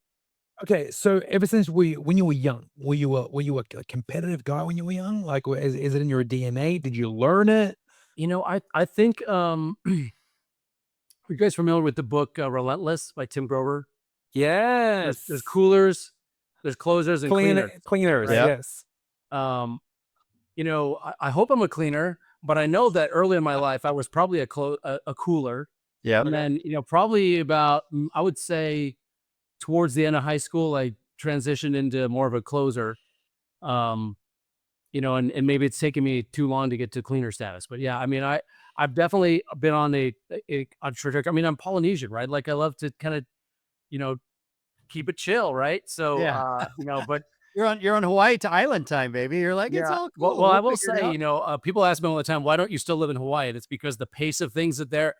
Okay, so ever since when you were young, were you a competitive guy when you were young? Like, is it in your DNA? Did you learn it? I think are you guys familiar with the book Relentless by Tim Grover? Yes. There's coolers, there's closers, and cleaners. Cleaners. Right? Yes. I hope I'm a cleaner, but I know that early in my life I was probably a cooler. Yeah. And then, probably about, I would say towards the end of high school, I transitioned into more of a closer. And maybe it's taken me too long to get to cleaner status. But yeah, I mean, I've definitely been on a trajectory. I mean, I'm Polynesian, right? Like, I love to kind of, keep it chill, right? So, Yeah. but you're on Hawaii to island time, baby. You're like, it's Yeah. all cool. Well, I We'll will figure it say, out. people ask me all the time, why don't you still live in Hawaii? And it's because the pace of things that there,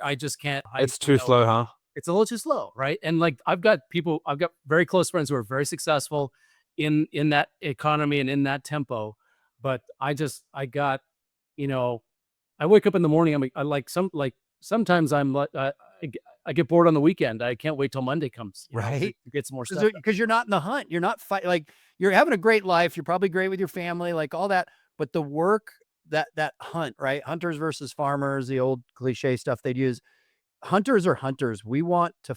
I just can't. It's too slow, huh? It's a little too slow, right? And like I've got very close friends who are very successful in that economy and in that tempo, but I got, you know, I wake up in the morning. Sometimes I get bored on the weekend. I can't wait till Monday comes, Right. to get some more stuff done. Because you're not in the hunt. You're not fight like you're having a great life. You're probably great with your family, like all that. But the work, that hunt, right? Hunters versus farmers, the old cliche stuff they'd use. Hunters are hunters. We want to,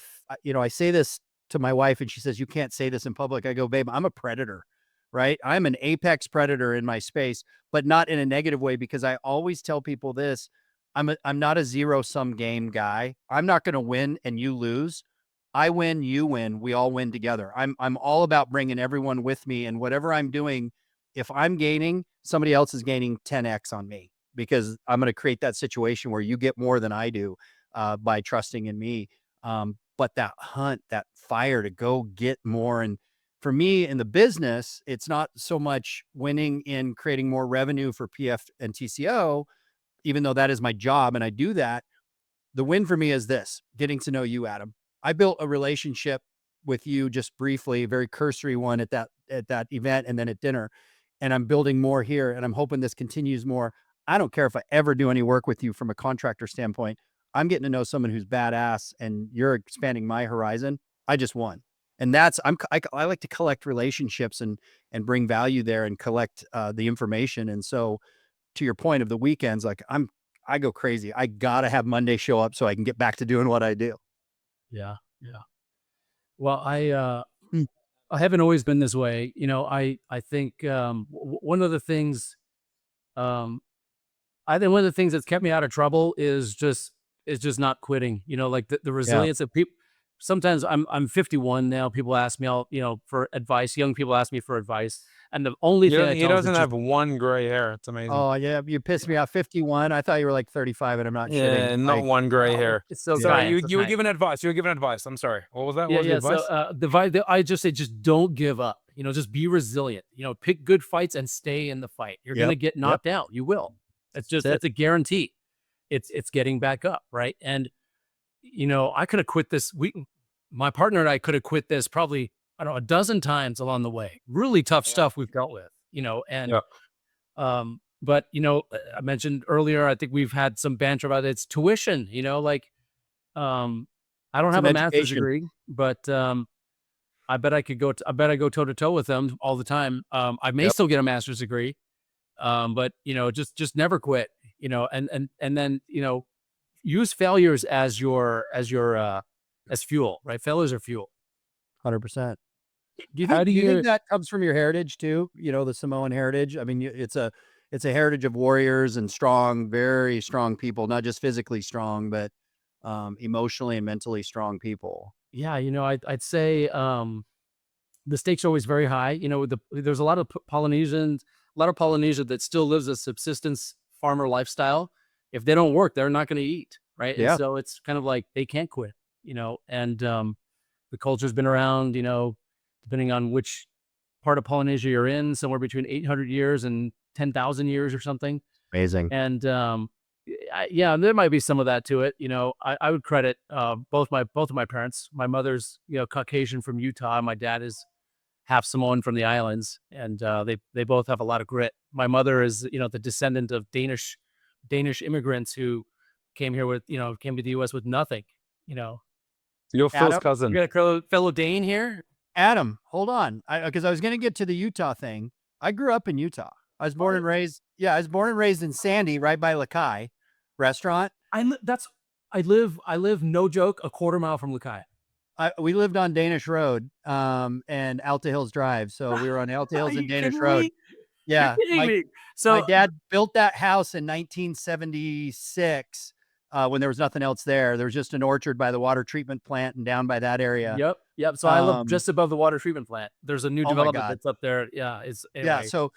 I say this to my wife and she says, you can't say this in public. I go, babe, I'm a predator, right? I'm an apex predator in my space, but not in a negative way, because I always tell people this. I'm not a zero sum game guy. I'm not going to win and you lose. I win, you win. We all win together. I'm all about bringing everyone with me, and whatever I'm doing, if I'm gaining, somebody else is gaining 10x on me, because I'm going to create that situation where you get more than I do by trusting in me. But that hunt, that fire to go get more. And for me in the business, it's not so much winning in creating more revenue for PF and TCO, even though that is my job and I do that. The win for me is this: getting to know you, Adam. I built a relationship with you just briefly, a very cursory one at that event and then at dinner. And I'm building more here, and I'm hoping this continues more. I don't care if I ever do any work with you from a contractor standpoint. I'm getting to know someone who's badass, and you're expanding my horizon. I just won. And that's, I like to collect relationships and bring value there and collect the information. And so to your point of the weekends, like I go crazy. I gotta have Monday show up so I can get back to doing what I do. Yeah. Yeah. Well, I haven't always been this way. I think one of the things, um, I think one of the things that's kept me out of trouble is just not quitting. Like the Yeah. resilience of people. Sometimes I'm 51 now. People ask me all, for advice. Young people ask me for advice, and the only thing I He tell them is doesn't just have one gray hair. It's amazing. Oh yeah, you pissed me off. 51. I thought you were like 35, and I'm not Yeah, shitting. not one gray oh, hair. it's so Sorry, kind. you were giving advice. You were giving advice. I'm sorry. What was that? Yeah, What was the yeah. advice? So I just say, just don't give up. Just be resilient. Pick good fights and stay in the fight. You're gonna Yep. get knocked out. You will. That's it. That's a guarantee. It's getting back up, right? And I could have quit this. My partner and I could have quit this probably, I don't know, a dozen times along the way. Really tough stuff we've dealt with. And Yeah. but I mentioned earlier, I think we've had some banter about it's tuition. I don't have a master's education. degree, but I bet I go toe to toe with them all the time. I may Yep. still get a master's degree, but just never quit. And then use failures as as fuel, right? Failures are fuel. 100%. Do you How think, do do you think you- that comes from your heritage too? The Samoan heritage. I mean, it's a heritage of warriors and strong, very strong people, not just physically strong, but emotionally and mentally strong people. Yeah, I'd say the stakes are always very high. There's a lot of Polynesia that still lives a subsistence farmer lifestyle. If they don't work, they're not going to eat, right? Yeah. And so it's kind of like they can't quit, and the culture's been around, depending on which part of Polynesia you're in, somewhere between 800 years and 10,000 years or something. Amazing. And yeah, there might be some of that to it. I would credit both of my parents. My mother's Caucasian from Utah. My dad is half Samoan from the islands, and they both have a lot of grit. My mother is the descendant of Danish immigrants who came here came to the U.S. with nothing. You're Phil's Adam, cousin. You got a fellow Dane here. Adam, hold on. Because I was going to get to the Utah thing. I grew up in Utah. I was born and raised. Yeah, I was born and raised in Sandy, right by Lakai restaurant. I live, no joke, a quarter mile from Lakai. We lived on Danish Road and Alta Hills Drive. So we were on Alta Hills Are and you Danish kidding Road. me? Yeah. You're kidding me. So My dad built that house in 1976 when there was nothing else there. There was just an orchard by the water treatment plant and down by that area. Yep. So I live just above the water treatment plant. There's a new Oh my development God. that's up there. Yeah. Yeah. Anyway. So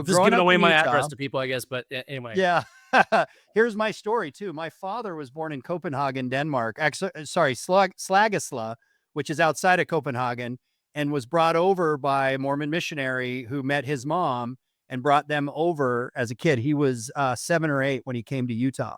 Just growing giving up away in my Utah, address to people, I guess. But anyway. Yeah. Here's my story too. My father was born in Copenhagen, Denmark. Actually, sorry, Slagesla, which is outside of Copenhagen. and was brought over by a Mormon missionary who met his mom and brought them over as a kid. He was 7 or 8 when he came to Utah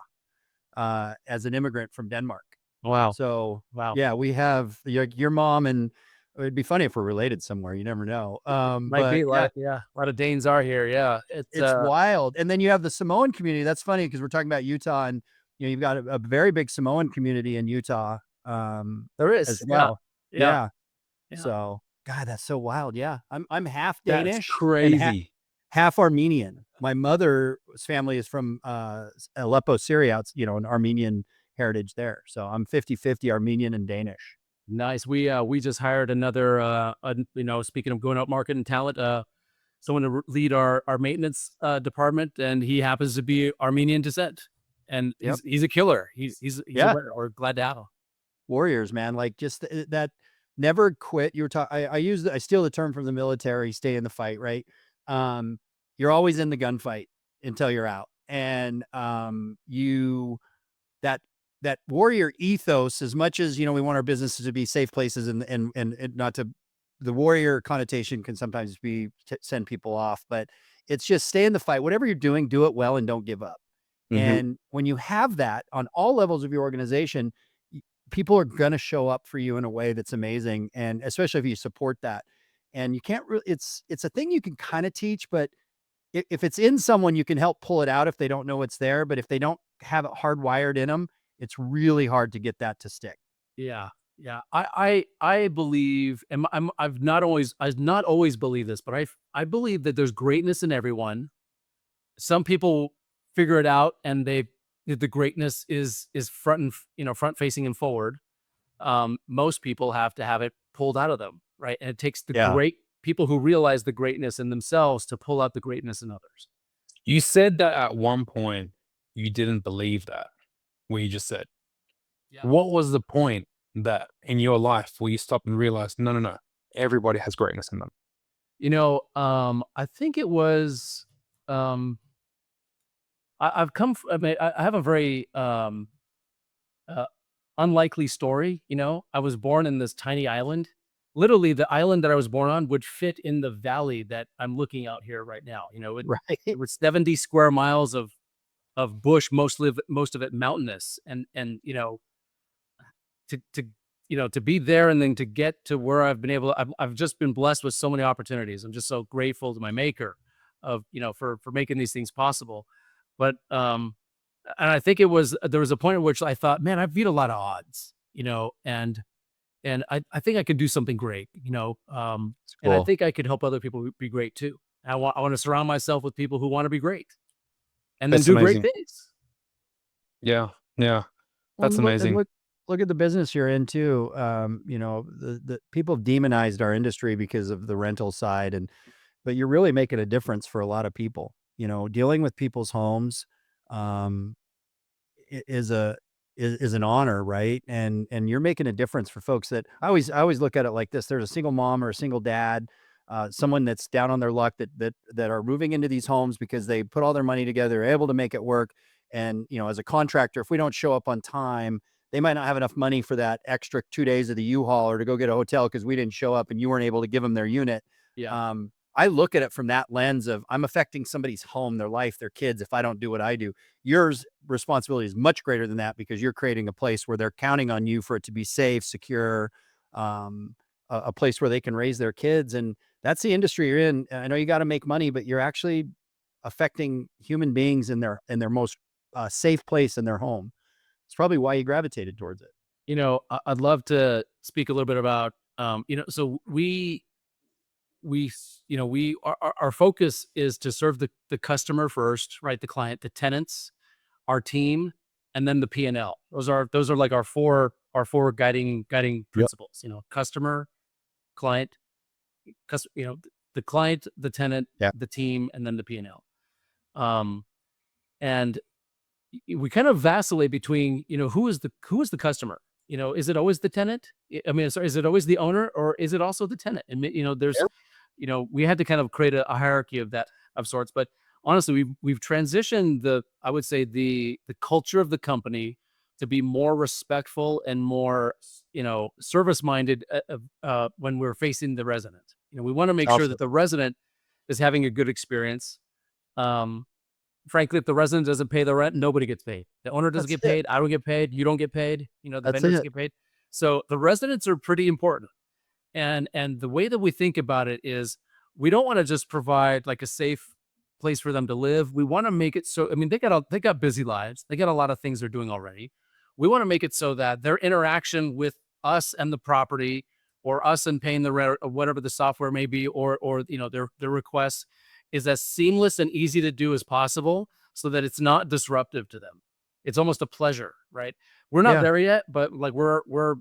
as an immigrant from Denmark. Wow. So Wow. yeah, we have your mom, and it'd be funny if we're related somewhere. You never know. Might But be yeah, like, a lot of Danes are here. Yeah. it's wild. And then you have the Samoan community. That's funny because we're talking about Utah, and you've got a very big Samoan community in Utah there is. as well. Yeah. Yeah. So God, that's so wild. Yeah. I'm half That's Danish and crazy. half Armenian. My mother's family is from Aleppo, Syria. It's, an Armenian heritage there. So I'm 50-50 Armenian and Danish. Nice. We just hired another, speaking of going out market and talent, someone to lead our maintenance department, and he happens to be Armenian descent, and he's a killer. He's Yeah. we're glad to have him. Warriors, man. Like just that never quit. You were talking, I steal the term from the military, stay in the fight, right? You're always in the gunfight until you're out. And that warrior ethos, as much as, we want our businesses to be safe places and not to, the warrior connotation can sometimes be send people off, but it's just stay in the fight. Whatever you're doing, do it well and don't give up. And when you have that on all levels of your organization, people are going to show up for you in a way that's amazing. And especially if you support that, and you can't really, it's a thing you can kind of teach, but if it's in someone, you can help pull it out if they don't know it's there. But if they don't have it hardwired in them, it's really hard to get that to stick. Yeah. Yeah. I believe, and I've not always believed this, but I believe that there's greatness in everyone. Some people figure it out, and the greatness is front facing and forward. Most people have to have it pulled out of them, right? And it takes the great people who realize the greatness in themselves to pull out the greatness in others. You said that at one point you didn't believe that, where you just said, what was the point that in your life where you stopped and realized, no, everybody has greatness in them? I think it was, I have a very unlikely story. I was born in this tiny island. Literally, the island that I was born on would fit in the valley that I'm looking out here right now. It was 70 square miles of bush, most of it mountainous, and to be there and then to get to where I've been able, I've just been blessed with so many opportunities. I'm just so grateful to my maker of, for making these things possible. But, and I think there was a point at which I thought, man, I've beat a lot of odds, and I think I could do something great, and I think I could help other people be great too. I want to surround myself with people who want to be great and then That's do amazing. great things. Yeah. That's Well, amazing. Look at the business you're in too. The people have demonized our industry because of the rental side, but you're really making a difference for a lot of people. Dealing with people's homes is an honor, right? And you're making a difference for folks that I always look at it like this. There's a single mom or a single dad, someone that's down on their luck that are moving into these homes because they put all their money together, they're able to make it work. And, as a contractor, if we don't show up on time, they might not have enough money for that extra 2 days of the U-Haul or to go get a hotel because we didn't show up and you weren't able to give them their unit. Yeah. I look at it from that lens of I'm affecting somebody's home, their life, their kids, if I don't do what I do. Yours responsibility is much greater than that because you're creating a place where they're counting on you for it to be safe, secure, a place where they can raise their kids. And that's the industry you're in. I know you got to make money, but you're actually affecting human beings in their most safe place in their home. It's probably why you gravitated towards it. I'd love to speak a little bit about, so our focus is to serve the customer first, right? The client, the tenants, our team, and then the P&L. Those are like our four guiding principles. Customer, client, the client, the tenant, the team, and then the P&L. And we kind of vacillate between, who is the customer? Is it always the tenant? I mean, sorry, is it always the owner, or is it also the tenant? And there's, we had to kind of create a hierarchy of sorts. But honestly, we've transitioned I would say the culture of the company to be more respectful and more, service minded when we're facing the resident. We want to make sure that the resident is having a good experience. Frankly, if the resident doesn't pay the rent, nobody gets paid. The owner doesn't get paid. I don't get paid. You don't get paid. The vendors get paid. So the residents are pretty important. And the way that we think about it is we don't want to just provide like a safe place for them to live. We want to make it so, they got busy lives. They got a lot of things they're doing already. We want to make it so that their interaction with us and the property, or us and paying the rent, or whatever the software may be, or their requests, is as seamless and easy to do as possible, so that it's not disruptive to them. It's almost a pleasure, right? We're not there yet, but like we're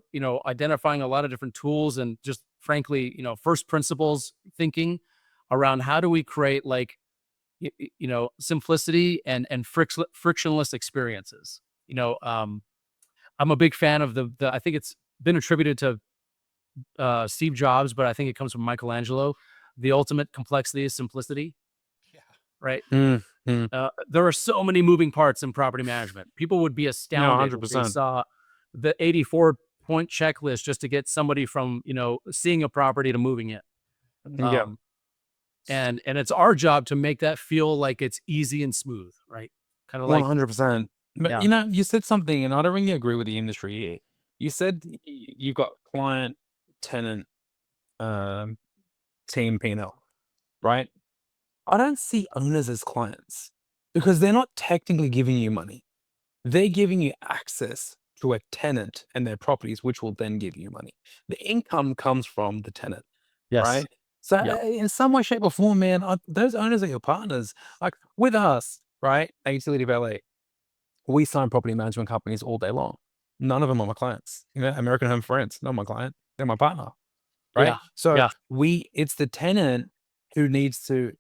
identifying a lot of different tools, and just frankly, first principles thinking around how do we create like simplicity and frictionless experiences. I'm a big fan of the I think it's been attributed to Steve Jobs, but I think it comes from Michelangelo. The ultimate complexity is simplicity. Yeah. Right. There are so many moving parts in property management. People would be astounded if they saw the 84-point checklist just to get somebody from seeing a property to moving it. And it's our job to make that feel like it's easy and smooth, right? Kind of like 100%. But you said something, and I don't really agree with the industry here. You said you've got client, tenant, team P&L, right? I don't see owners as clients, because they're not technically giving you money. They're giving you access to a tenant and their properties, which will then give you money. The income comes from the tenant, right? So in some way, shape, or form, man, those owners are your partners. Like with us, right? A utility valet, we sign property management companies all day long. None of them are my clients. American Home Friends, not my client. They're my partner, right? So it's the tenant who needs to,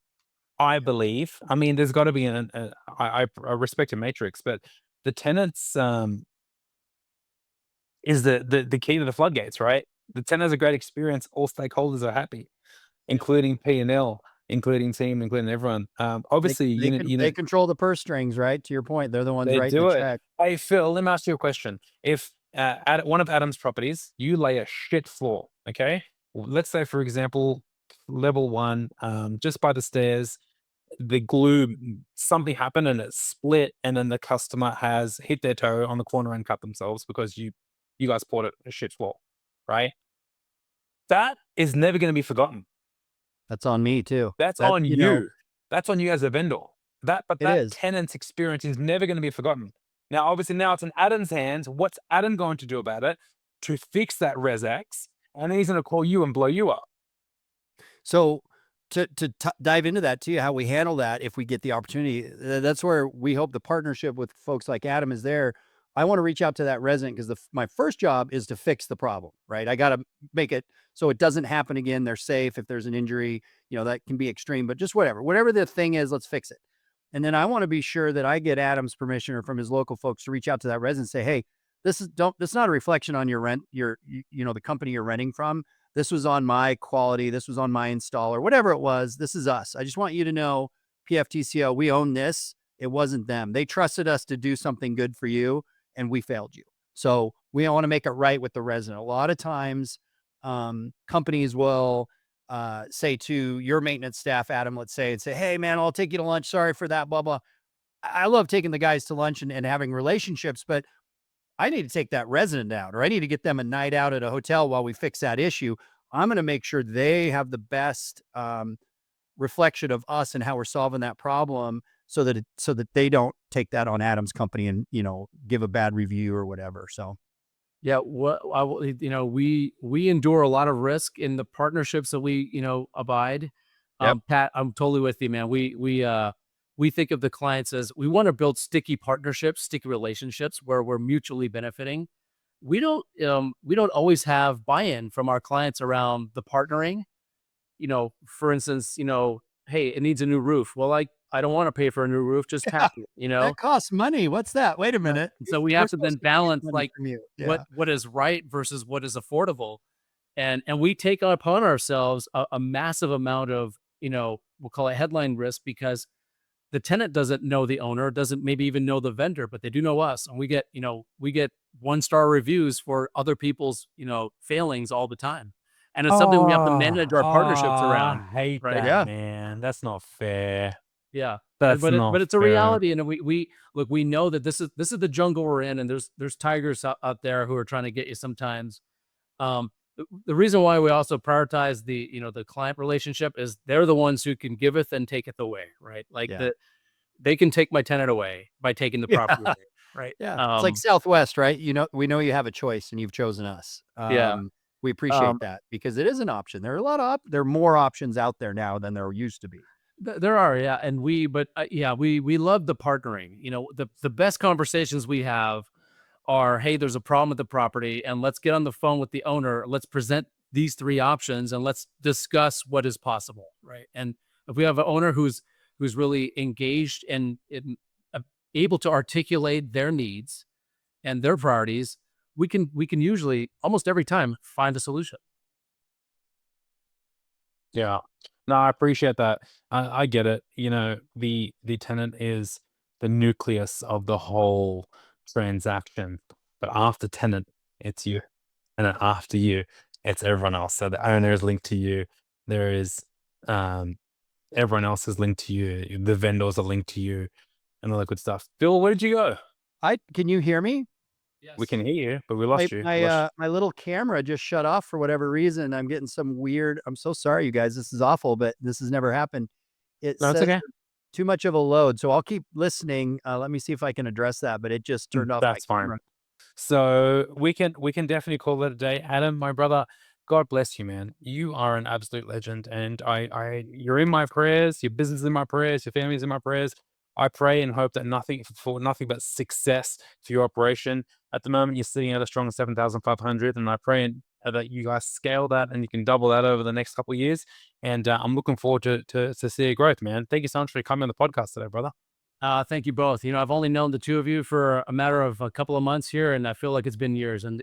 I believe, there's got to be I respect a matrix, but the tenants is the key to the floodgates, right? The tenant has a great experience. All stakeholders are happy, including P&L, including team, including everyone. Obviously, they control the purse strings, right? To your point, they're the ones writing the check. Hey, Phil, let me ask you a question. If at one of Adam's properties, you lay a shit floor, okay? Let's say, for example, level 1, just by the stairs, the glue, something happened and it split, and then the customer has hit their toe on the corner and cut themselves because you guys poured it a shit floor, right? That is never going to be forgotten. That's on me too. That's on you. That's on you as a vendor. That tenant's experience is never going to be forgotten. Now, obviously, now it's in Adam's hands. What's Adam going to do about it to fix that ResX? And then he's going to call you and blow you up. So to dive into that too, how we handle that if we get the opportunity, that's where we hope the partnership with folks like Adam is there. I want to reach out to that resident because my first job is to fix the problem, right? I got to make it so it doesn't happen again. They're safe. If there's an injury, that can be extreme, but just whatever the thing is, let's fix it. And then I want to be sure that I get Adam's permission or from his local folks to reach out to that resident and say, hey, this is not a reflection on your rent, the company you're renting from. This was on my quality. This was on my installer, whatever it was. This is us. I just want you to know, PFTCO, we own this. It wasn't them. They trusted us to do something good for you, and we failed you. So we want to make it right with the resident. A lot of times, companies will say to your maintenance staff, Adam, let's say, and say, hey, man, I'll take you to lunch. Sorry for that, blah, blah. I love taking the guys to lunch and having relationships, but I need to take that resident out, or I need to get them a night out at a hotel while we fix that issue. I'm going to make sure they have the best reflection of us and how we're solving that problem, so that they don't take that on Adam's company and give a bad review or whatever. So yeah, we endure a lot of risk in the partnerships that we abide. Pat, I'm totally with you, man. We think of the clients as, we want to build sticky partnerships, sticky relationships where we're mutually benefiting. We don't always have buy-in from our clients around the partnering. For instance, hey, it needs a new roof. Well, I don't want to pay for a new roof, just patch it, That costs money. What's that? Wait a minute. So we have to then balance what is right versus what is affordable. And we take upon ourselves a massive amount of, we'll call it headline risk, because the tenant doesn't know the owner, doesn't maybe even know the vendor, but they do know us. And we get 1-star reviews for other people's, failings all the time. And it's something we have to manage our partnerships around. I hate right? that, Yeah. man. That's not fair. Yeah. That's but not it's a fair. reality. And we look, we know that this is the jungle we're in, and there's tigers out there who are trying to get you sometimes. The reason why we also prioritize the client relationship is they're the ones who can giveth and taketh away, right? Like Yeah. they can take my tenant away by taking the Yeah. property away, right? Yeah. It's like Southwest, right? We know you have a choice and you've chosen us. Yeah. We appreciate Um, that because it is an option. There are there are more options out there now than there used to be. There are, yeah, and we love the partnering. The best conversations we have are, hey, there's a problem with the property, and let's get on the phone with the owner. Let's present these 3 options, and let's discuss what is possible, right? And if we have an owner who's really engaged and able to articulate their needs and their priorities, we can usually almost every time find a solution. Yeah. No, I appreciate that. I get it. The tenant is the nucleus of the whole transaction. But after tenant, it's you. And then after you, it's everyone else. So the owner is linked to you. There is everyone else is linked to you. The vendors are linked to you and all that good stuff. Phil, where did you go? Can you hear me? Yes. We can hear you, but we lost you. My little camera just shut off for whatever reason. I'm getting some weird. I'm so sorry, you guys. This is awful, but this has never happened. It No, it's says okay. too much of a load, so I'll keep listening. Let me see if I can address that. But it just turned off. That's my fine. camera. So we can definitely call it a day. Adam, my brother, God bless you, man. You are an absolute legend, and you're in my prayers. Your business is in my prayers. Your family's in my prayers. I pray and hope that nothing but success for your operation. At the moment, you're sitting at a strong 7,500, and I pray that you guys scale that and you can double that over the next couple of years. And I'm looking forward to see your growth, man. Thank you so much for coming on the podcast today, brother. Thank you both. I've only known the 2 of you for a matter of a couple of months here, and I feel like it's been years. And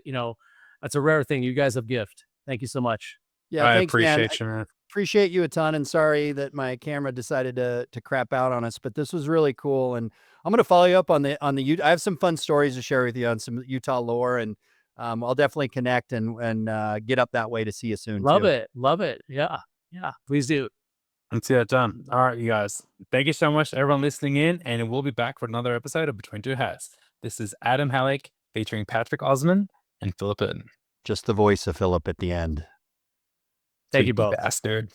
that's a rare thing. You guys have gift. Thank you so much. Yeah, I thanks, man. appreciate you, man. Appreciate you a ton, and sorry that my camera decided to crap out on us, but this was really cool. And I'm going to follow you up on the I have some fun stories to share with you on some Utah lore, and I'll definitely connect and get up that way to see you soon. Love too. it. Yeah. Please do. Let's get it done. All right, you guys. Thank you so much to everyone listening in, and we'll be back for another episode of Between Two Hats. This is Adam Haleck featuring Patrick Osman and Phillip Burton. Just the voice of Philip at the end. Thank you both. Bastard.